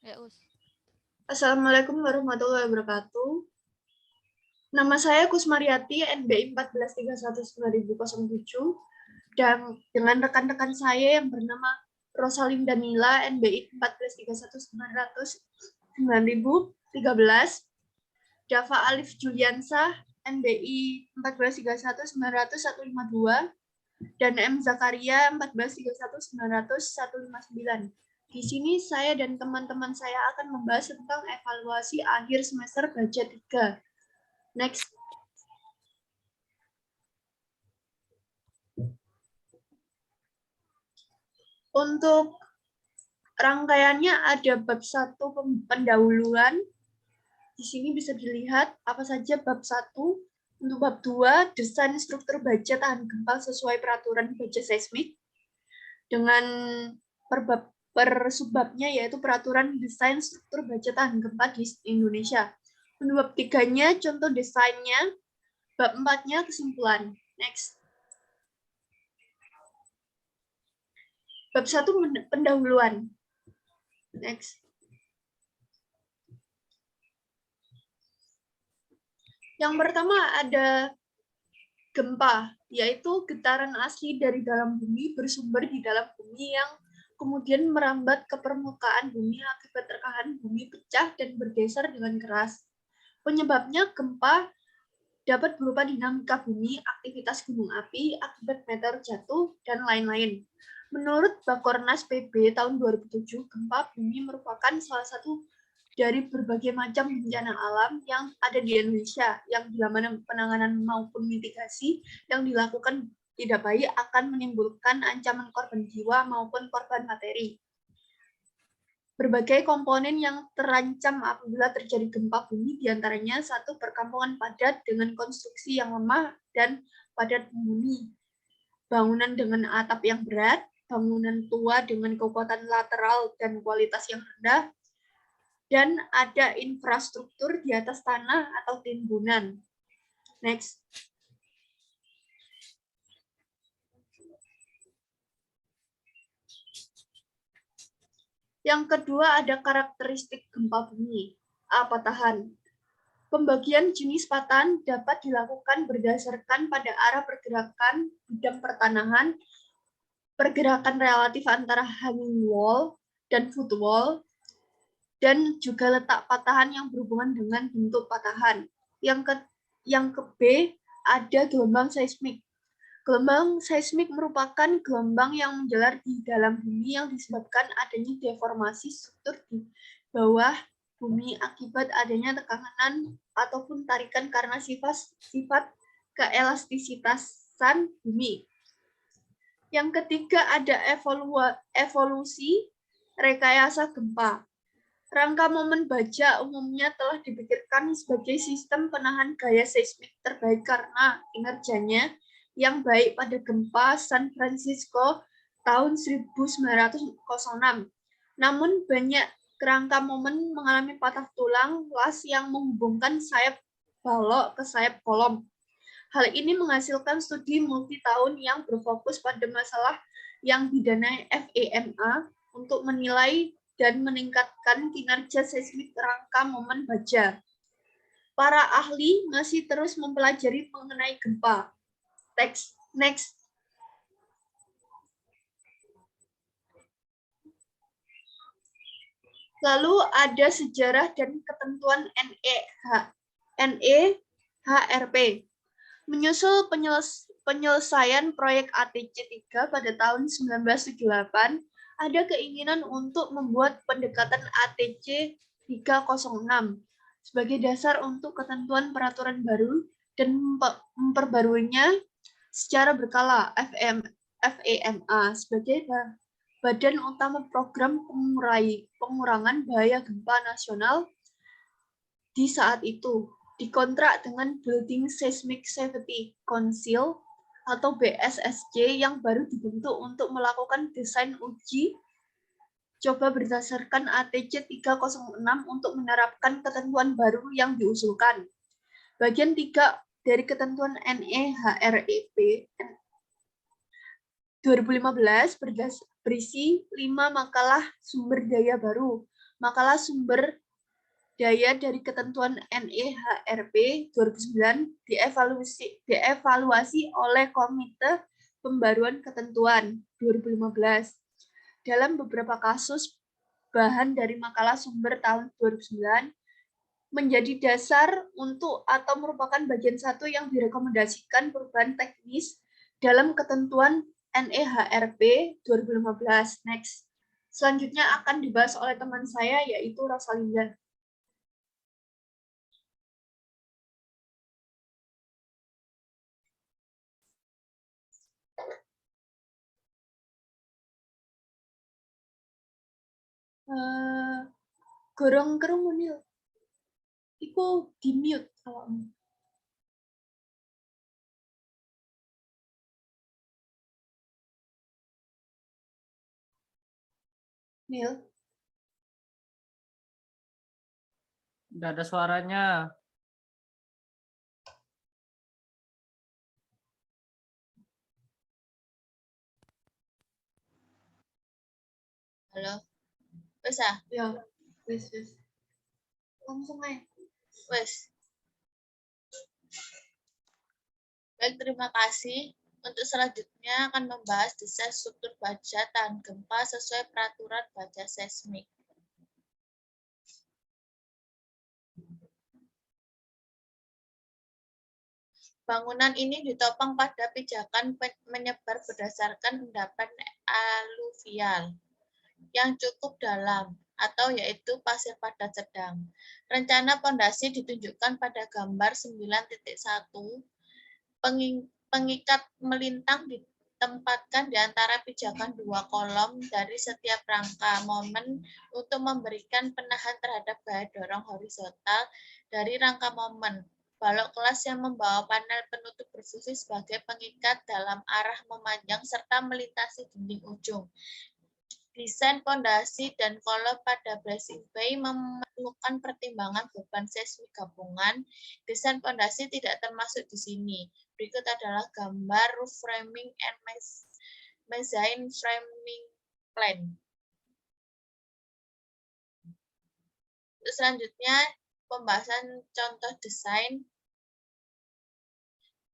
Ya, Us. Assalamualaikum warahmatullahi wabarakatuh. Nama saya Kusmariati, NBI 14319007, dan dengan rekan-rekan saya yang bernama Rosalinda Nila, NBI 14319013, Dava Alif Juliansah, NBI 14319152, dan M. Zakaria 14319159. Di sini saya dan teman-teman saya akan membahas tentang evaluasi akhir semester Baja 3. Next. Untuk rangkaiannya ada bab 1 pendahuluan. Di sini bisa dilihat apa saja bab 1. Untuk bab 2, desain struktur baja tahan gempa sesuai peraturan baja seismik. Dengan per subbabnya yaitu peraturan desain struktur baja tahan gempa di Indonesia. Untuk bab 3-nya contoh desainnya, bab 4-nya kesimpulan. Next. Bab 1 pendahuluan. Next. Yang pertama ada gempa, yaitu getaran asli dari dalam bumi bersumber di dalam bumi yang kemudian merambat ke permukaan bumi akibat rekahan bumi pecah dan bergeser dengan keras. Penyebabnya gempa dapat berupa dinamika bumi, aktivitas gunung api, akibat meteor jatuh, dan lain-lain. Menurut Bakornas PB tahun 2007, gempa bumi merupakan salah satu dari berbagai macam bencana alam yang ada di Indonesia, yang bila mana penanganan maupun mitigasi yang dilakukan tidak baik akan menimbulkan ancaman korban jiwa maupun korban materi. Berbagai komponen yang terancam apabila terjadi gempa bumi diantaranya 1. Perkampungan padat dengan konstruksi yang lemah dan padat penghuni, bangunan dengan atap yang berat, bangunan tua dengan kekuatan lateral dan kualitas yang rendah, dan ada infrastruktur di atas tanah atau timbunan. Next. Yang kedua ada karakteristik gempa bumi. A. Patahan. Pembagian jenis patahan dapat dilakukan berdasarkan pada arah pergerakan bidang pertanahan, pergerakan relatif antara hanging wall dan foot wall, dan juga letak patahan yang berhubungan dengan bentuk patahan. Yang ke B ada gelombang seismik. Gelombang seismik merupakan gelombang yang menjalar di dalam bumi yang disebabkan adanya deformasi struktur di bawah bumi akibat adanya tekanan ataupun tarikan karena sifat keelastisitasan bumi. Yang ketiga ada evolusi rekayasa gempa. Rangka momen baja umumnya telah dipikirkan sebagai sistem penahan gaya seismik terbaik karena kinerjanya yang baik pada gempa San Francisco tahun 1906. Namun banyak kerangka momen mengalami patah tulang las yang menghubungkan sayap balok ke sayap kolom. Hal ini menghasilkan studi multi tahun yang berfokus pada masalah yang didanai FEMA untuk menilai dan meningkatkan kinerja seismik rangka momen baja. Para ahli masih terus mempelajari mengenai gempa. Next. Lalu ada sejarah dan ketentuan NEHRP. Menyusul penyelesaian proyek ATC 3 pada tahun 1978, ada keinginan untuk membuat pendekatan ATC 306 sebagai dasar untuk ketentuan peraturan baru dan memperbaruinya secara berkala. FEMA sebagai Badan Utama Program Pengurangan Bahaya Gempa Nasional di saat itu dikontrak dengan Building Seismic Safety Council atau BSSC yang baru dibentuk untuk melakukan desain uji coba berdasarkan ATC 306 untuk menerapkan ketentuan baru yang diusulkan. Bagian 3 dari ketentuan NEHRP 2015 berisi 5 makalah sumber daya baru Makalah sumber daya dari ketentuan NEHRP 2009 dievaluasi oleh Komite Pembaruan Ketentuan 2015. Dalam beberapa kasus, bahan dari makalah sumber tahun 2009 menjadi dasar untuk atau merupakan bagian satu yang direkomendasikan perubahan teknis dalam ketentuan NEHRP 2015. Next. Selanjutnya akan dibahas oleh teman saya, yaitu Rosalinda. Gorong kerumunil. Iku di-mute awakmu. Nil. Nggak ada suaranya. Halo. Wes ah? Ya, wes. Langsung aja. Wes. Baik, terima kasih. Untuk selanjutnya akan membahas desain struktur baja tahan gempa sesuai peraturan baja seismik. Bangunan ini ditopang pada pijakan menyebar berdasarkan endapan aluvial yang cukup dalam atau yaitu pasir padat sedang. Rencana pondasi ditunjukkan pada gambar 9.1. Pengikat melintang ditempatkan di antara pijakan dua kolom dari setiap rangka momen untuk memberikan penahan terhadap gaya dorong horizontal dari rangka momen. Balok kelas yang membawa panel penutup berfungsi sebagai pengikat dalam arah memanjang serta melintasi dinding ujung. Desain pondasi dan kolom pada bracing bay memerlukan pertimbangan beban seismik gabungan. Desain pondasi tidak termasuk di sini. Berikut adalah gambar roof framing and mezzanine framing plan. Selanjutnya, pembahasan contoh desain.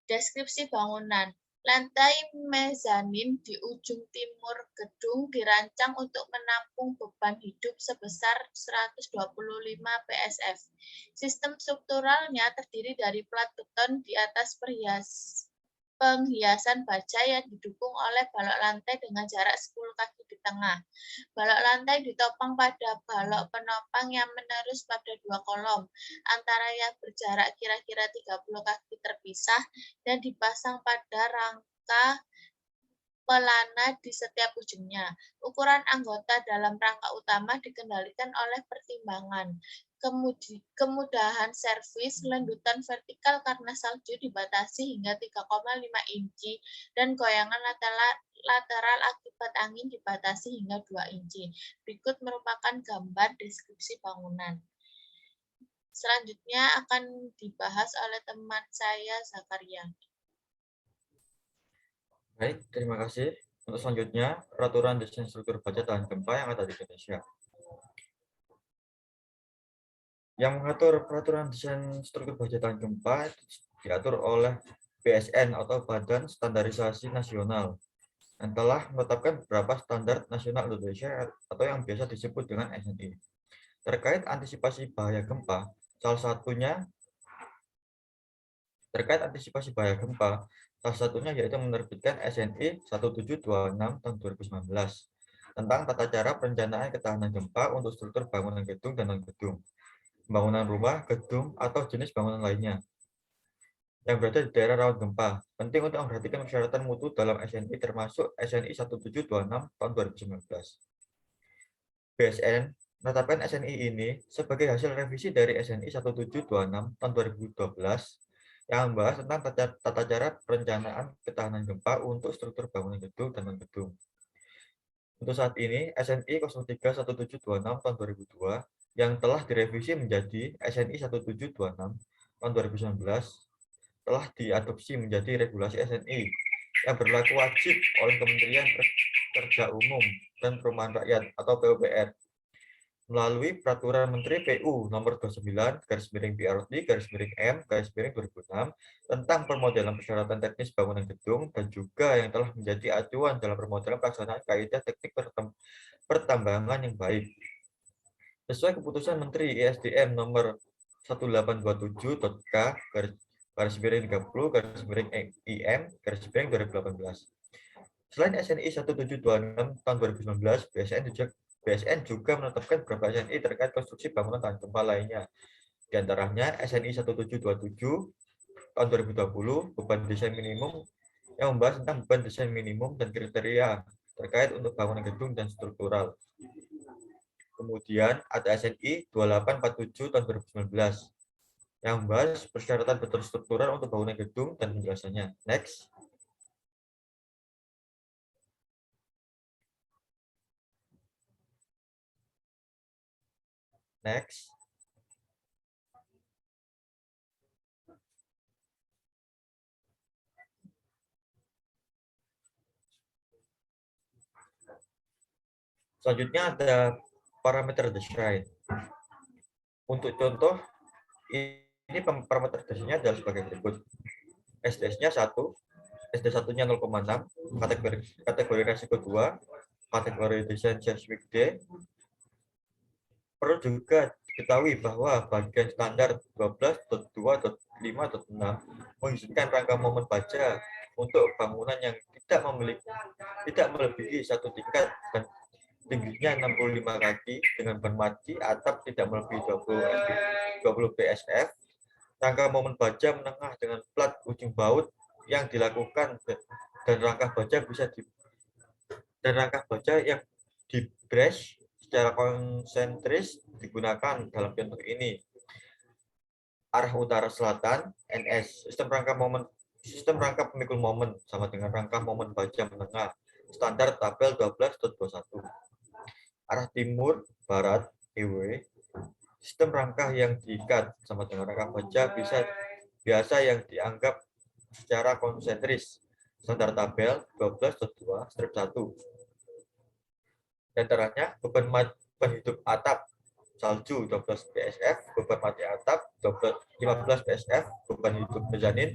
Deskripsi bangunan. Lantai mezanin di ujung timur gedung dirancang untuk menampung beban hidup sebesar 125 PSF. Sistem strukturalnya terdiri dari plat beton di atas penghiasan baja yang didukung oleh balok lantai dengan jarak 10 kaki di tengah. Balok lantai ditopang pada balok penopang yang menerus pada dua kolom, antara yang berjarak kira-kira 30 kaki terpisah dan dipasang pada rangka pelana di setiap ujungnya. Ukuran anggota dalam rangka utama dikendalikan oleh pertimbangan kemudahan servis, lendutan vertikal karena salju dibatasi hingga 3,5 inci, dan goyangan lateral akibat angin dibatasi hingga 2 inci. Berikut merupakan gambar deskripsi bangunan. Selanjutnya akan dibahas oleh teman saya, Zakaria. Baik, terima kasih. Untuk selanjutnya, peraturan desain struktur baja tahan gempa yang ada di Indonesia. Yang mengatur peraturan desain struktur baja tahan gempa diatur oleh BSN atau Badan Standarisasi Nasional yang telah menetapkan beberapa standar nasional Indonesia atau yang biasa disebut dengan SNI. Terkait antisipasi bahaya gempa, salah satunya yaitu menerbitkan SNI 1726 tahun 2019 tentang tata cara perencanaan ketahanan gempa untuk struktur bangunan gedung dan non-gedung, bangunan rumah, gedung, atau jenis bangunan lainnya yang berada di daerah rawan gempa. Penting untuk memperhatikan persyaratan mutu dalam SNI termasuk SNI 1726 tahun 2019. BSN menetapkan SNI ini sebagai hasil revisi dari SNI 1726 tahun 2012 yang membahas tentang tata cara perencanaan ketahanan gempa untuk struktur bangunan gedung dan non-gedung. Untuk saat ini, SNI 031726 tahun 2002 yang telah direvisi menjadi SNI 1726 tahun 2019 telah diadopsi menjadi regulasi SNI yang berlaku wajib oleh Kementerian Kerja Umum dan Perumahan Rakyat atau PUPR. melalui Peraturan Menteri PU Nomor 29/PRD/M/2006 tentang permodelan persyaratan teknis bangunan gedung dan juga yang telah menjadi acuan dalam permodelan pelaksanaan kaidah teknik pertambangan yang baik. Sesuai keputusan Menteri ESDM Nomor 1827.K/30/IM/2018. Selain SNI 1726 tahun 2019, BSN juga menetapkan beberapa SNI terkait konstruksi bangunan tahan gempa lainnya. Di antaranya SNI 1727 tahun 2020, beban desain minimum yang membahas tentang beban desain minimum dan kriteria terkait untuk bangunan gedung dan struktural. Kemudian ada SNI 2847 tahun 2019 yang membahas persyaratan beton struktural untuk bangunan gedung dan penjelasannya. Next. Next. Selanjutnya ada parameter desain. Untuk contoh, ini parameter desainnya adalah sebagai berikut. SDS-nya 1, SD1-nya 0,6, kategori resiko 2, kategori desain seismik D. Perlu juga diketahui bahwa bagian standar 12.2.5.6 mengizinkan rangka momen baja untuk bangunan yang tidak melebihi satu tingkat dan tingginya 65 kaki dengan ban mati atap tidak melebihi 20 PSF. Rangka momen baja menengah dengan plat ujung baut yang dilakukan dan rangka baja yang di brace secara konsentris digunakan dalam contoh ini. Arah utara selatan NS, sistem rangka pemikul momen sama dengan rangka momen baja menengah standar tabel 12.21. Arah timur barat EW, sistem rangka yang diikat sama dengan rangka baja biasa yang dianggap secara konsentris standar tabel 12.2/1. Di antaranya beban hidup atap salju 12 PSF, beban mati atap 15 PSF, beban hidup mezanin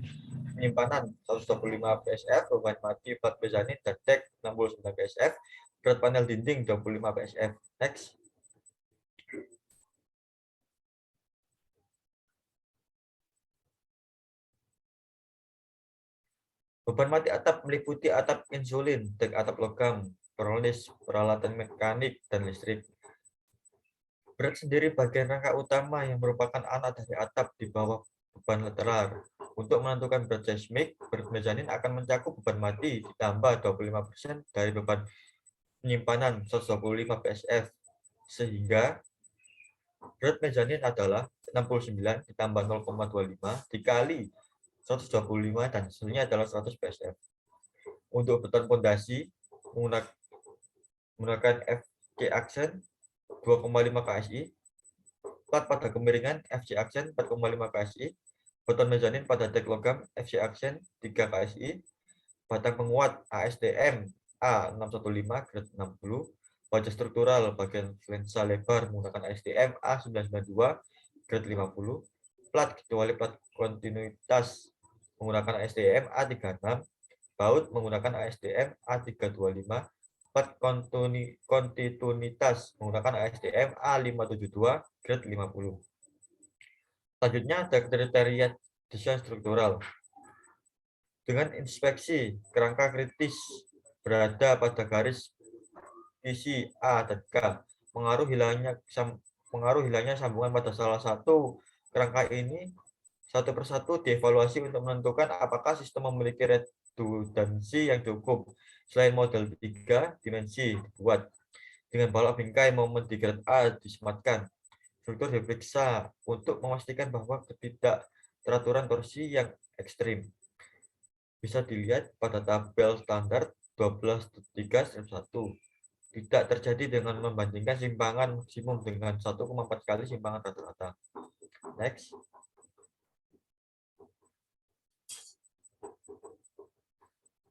penyimpanan 125 PSF, beban mati 4 mezanin dan dek 69 PSF, berat panel dinding 25 PSF. Next. Beban mati atap meliputi atap insulin, dek atap logam, peralatan mekanik, dan listrik. Berat sendiri bagian rangka utama yang merupakan anak dari atap di bawah beban lateral. Untuk menentukan berat seismik, berat mezanin akan mencakup beban mati ditambah 25% dari beban penyimpanan 125 PSF. Sehingga berat mezanin adalah 69 ditambah 0,25 dikali 125 dan hasilnya adalah 100 PSF. Untuk beton pondasi menggunakan FC aksen 2,5 KSI, plat pada kemiringan FC aksen 4,5 KSI, beton mezanin pada dek logam FC aksen 3 KSI, batang penguat ASTM A615 grade 60, baja struktural bagian flensa lebar menggunakan ASTM A992 grade 50, plat kecuali plat kontinuitas menggunakan ASTM A36, baut menggunakan ASTM A325, plat kontinuitas menggunakan ASTM A572 grade 50. Selanjutnya ada kriteria desain struktural. Dengan inspeksi kerangka kritis berada pada garis isi A dan K, pengaruh hilangnya sambungan pada salah satu kerangka ini satu persatu dievaluasi untuk menentukan apakah sistem memiliki redundansi yang cukup. Selain model 3 dimensi dibuat dengan balok bingkai momen di grade A disematkan. Struktur diperiksa untuk memastikan bahwa ketidakteraturan torsi yang ekstrim. Bisa dilihat pada tabel standar 12.3/1. Tidak terjadi dengan membandingkan simpangan maksimum dengan 1,4 kali simpangan rata-rata. Next.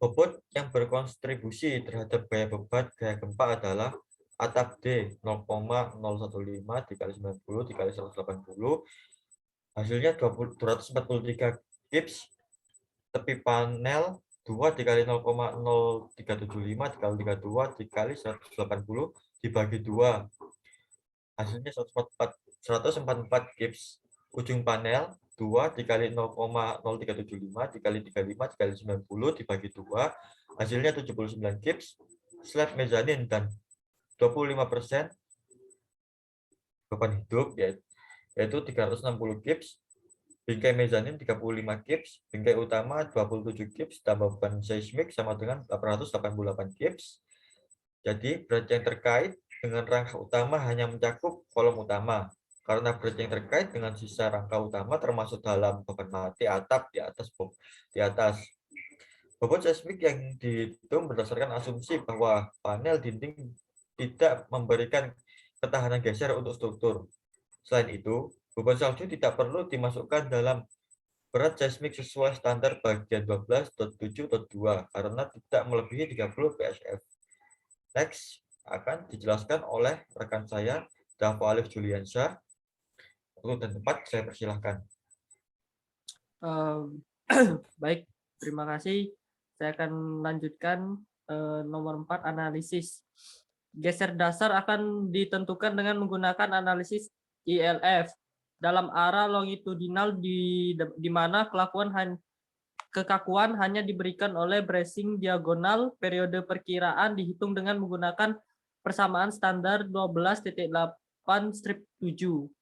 Bobot yang berkontribusi terhadap gaya beban gaya gempa adalah atap D 0,015 dikali 90 dikali 180, hasilnya 243 gips. Tepi panel 2 dikali 0,0375 dikali 32 dikali 180 dibagi 2, hasilnya 144 gips. Ujung panel 2 dikali 0,0375 dikali 35 dikali 90 dibagi 2, hasilnya 79 gips. Slab mezanin dan 25% beban hidup yaitu 360 gips. Bingkai mezanin 35 gips, bingkai utama 27 gips, tambah beban seismik sama dengan 888 gips. Jadi berat yang terkait dengan rangka utama hanya mencakup kolom utama. Karena berat yang terkait dengan sisa rangka utama termasuk dalam beban mati atap di atas. Bobot seismik yang dihitung berdasarkan asumsi bahwa panel dinding tidak memberikan ketahanan geser untuk struktur. Selain itu, beban salju tidak perlu dimasukkan dalam berat seismik sesuai standar bagian 12.7.2 karena tidak melebihi 30 PSF. Next akan dijelaskan oleh rekan saya, Davo Alif Juliansyah. Untuk dan tempat saya persilahkan. Baik, terima kasih. Saya akan lanjutkan nomor 4, analisis. Geser dasar akan ditentukan dengan menggunakan analisis ILF dalam arah longitudinal di mana kekakuan hanya diberikan oleh bracing diagonal. Periode perkiraan dihitung dengan menggunakan persamaan standar 12.8/7,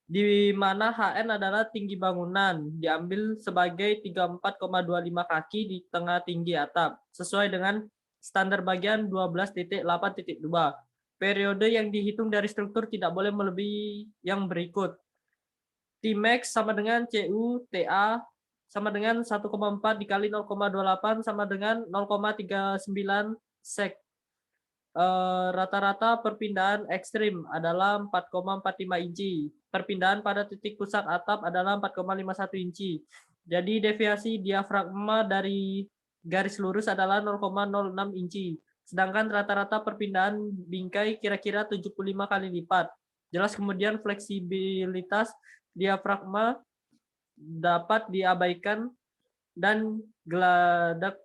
di mana HN adalah tinggi bangunan, diambil sebagai 34,25 kaki di tengah tinggi atap, sesuai dengan standar bagian 12.8.2. Periode yang dihitung dari struktur tidak boleh melebihi yang berikut. Tmax sama dengan CU TA sama dengan 1,4 dikali 0,28 sama dengan 0,39 sek. Rata-rata perpindahan ekstrim adalah 4,45 inci. Perpindahan pada titik pusat atap adalah 4,51 inci. Jadi deviasi diafragma dari garis lurus adalah 0,06 inci. Sedangkan rata-rata perpindahan bingkai kira-kira 75 kali lipat. Jelas kemudian fleksibilitas diafragma dapat diabaikan dan geladak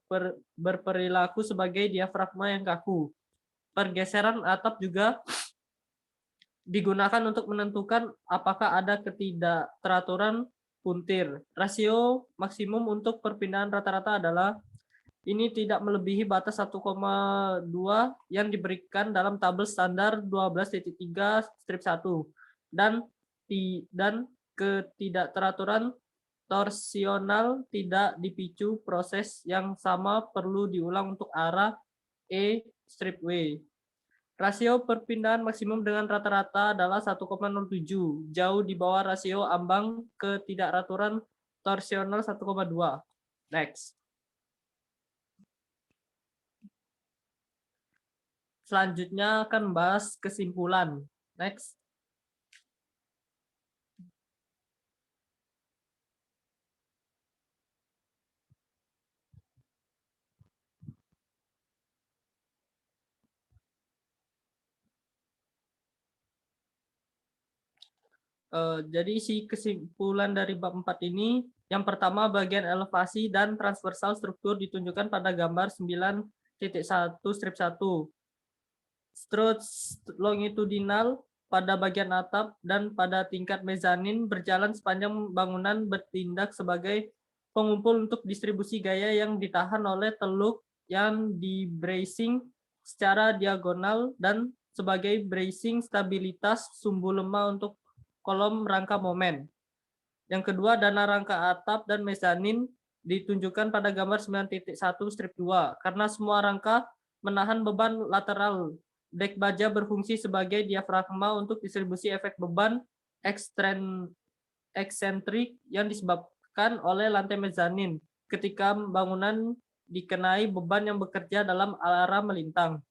berperilaku sebagai diafragma yang kaku. Pergeseran atap juga digunakan untuk menentukan apakah ada ketidakteraturan puntir. Rasio maksimum untuk perpindahan rata-rata adalah ini tidak melebihi batas 1,2 yang diberikan dalam tabel standar 12.3/1 dan ketidakteraturan torsional tidak dipicu proses yang sama perlu diulang untuk arah E/W. Rasio perpindahan maksimum dengan rata-rata adalah 1,07, jauh di bawah rasio ambang ketidakteraturan torsional 1,2. Next. Selanjutnya akan bahas kesimpulan. Next. Jadi isi kesimpulan dari bab 4 ini, yang pertama bagian elevasi dan transversal struktur ditunjukkan pada gambar 9.1/1. Strut longitudinal pada bagian atap dan pada tingkat mezanin berjalan sepanjang bangunan bertindak sebagai pengumpul untuk distribusi gaya yang ditahan oleh teluk yang di bracing secara diagonal dan sebagai bracing stabilitas sumbu lemah untuk kolom rangka momen. Yang kedua, dana rangka atap dan mezanin ditunjukkan pada gambar 9.1/2 karena semua rangka menahan beban lateral. Dek baja berfungsi sebagai diafragma untuk distribusi efek beban eksentrik yang disebabkan oleh lantai mezanin ketika bangunan dikenai beban yang bekerja dalam arah melintang.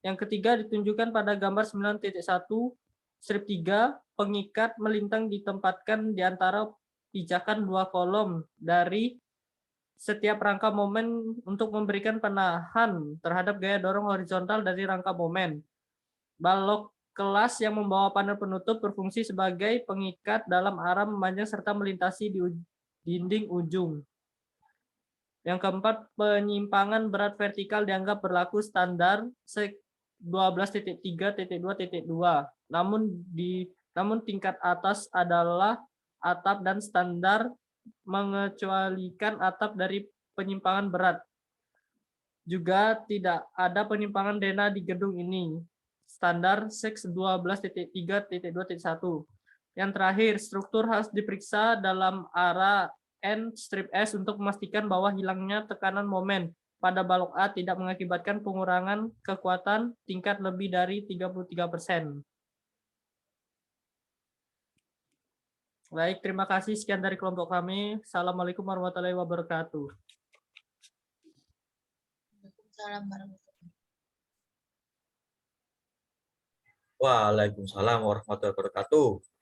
Yang ketiga ditunjukkan pada gambar 9.1/3, pengikat melintang ditempatkan di antara pijakan dua kolom dari setiap rangka momen untuk memberikan penahan terhadap gaya dorong horizontal dari rangka momen. Balok kelas yang membawa panel penutup berfungsi sebagai pengikat dalam arah memanjang serta melintasi di dinding ujung. Yang keempat, penyimpangan berat vertikal dianggap berlaku standar 12.3.2.2. Namun tingkat atas adalah atap dan standar mengecualikan atap dari penyimpangan berat. Juga tidak ada penyimpangan denah di gedung ini. Standar SEX 12.3.2.1. Yang terakhir, struktur harus diperiksa dalam arah N strip S untuk memastikan bahwa hilangnya tekanan momen pada balok A tidak mengakibatkan pengurangan kekuatan tingkat lebih dari 33%. Baik, terima kasih. Sekian dari kelompok kami. Assalamualaikum warahmatullahi wabarakatuh. Waalaikumsalam warahmatullahi Waalaikumsalam warahmatullahi wabarakatuh.